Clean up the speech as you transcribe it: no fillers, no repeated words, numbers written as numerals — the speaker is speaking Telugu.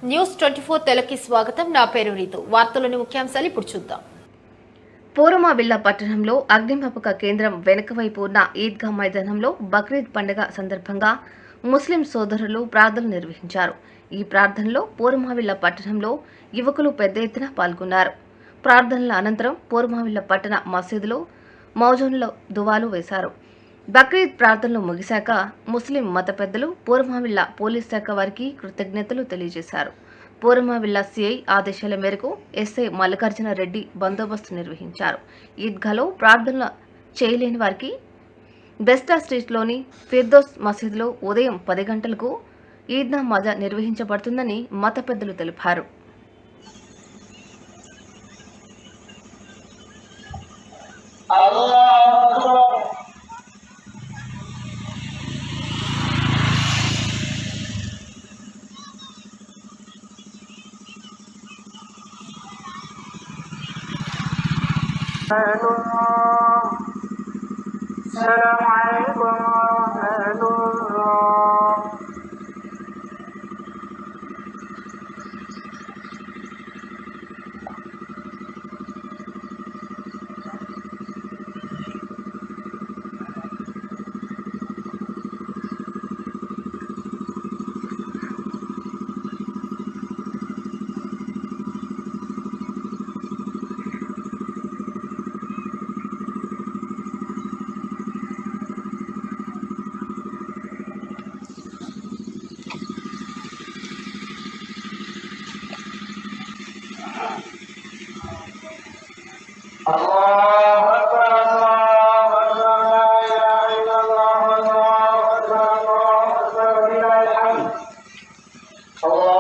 న్యూస్ 24 తెలుగుకి స్వాగతం. నా పేరు రీతు. వార్తలోని ముఖ్యాంశాలు ఇప్పుడు చూద్దాం. పూర్వమావిల్ల పట్టణంలో అగ్నిమాపక కేంద్రం వెనుక వైపు ఉన్న ఈద్గా మైదానంలో బక్రీద్ పండుగ సందర్భంగా ముస్లిం సోదరులు ప్రార్థనలు నిర్వహించారు. ఈ ప్రార్థనలో పూర్వమావిల్ల పట్టణంలో యువకులు పెద్ద ఎత్తున పాల్గొన్నారు. ప్రార్థనల అనంతరం పూర్వమావిల్ల పట్టణ మసీదులో మౌజూన్లో దువాలు వేశారు. బక్రీద్ ప్రార్థనలు ముగిశాక ముస్లిం మత పెద్దలు పూర్వమావిల్ల పోలీస్ శాఖ వారికి కృతజ్ఞతలు తెలియజేశారు. పూర్వమావిల్ల సిఐ ఆదేశాల మేరకు ఎస్ఐ మల్లికార్జున రెడ్డి బందోబస్తు నిర్వహించారు. ఈద్గాలో ప్రార్థనలు చేయలేని వారికి బెస్టా స్ట్రీట్లోని ఫిర్దోస్ మసీదులో ఉదయం 10 గంటలకు ఈద్ నమాజ్ నిర్వహించబడుతుందని మత పెద్దలు తెలిపారు. السلام عليكم ورحمة الله. الله أكبر الله أكبر لا إله إلا الله الله أكبر الله أكبر ولله الحمد. الله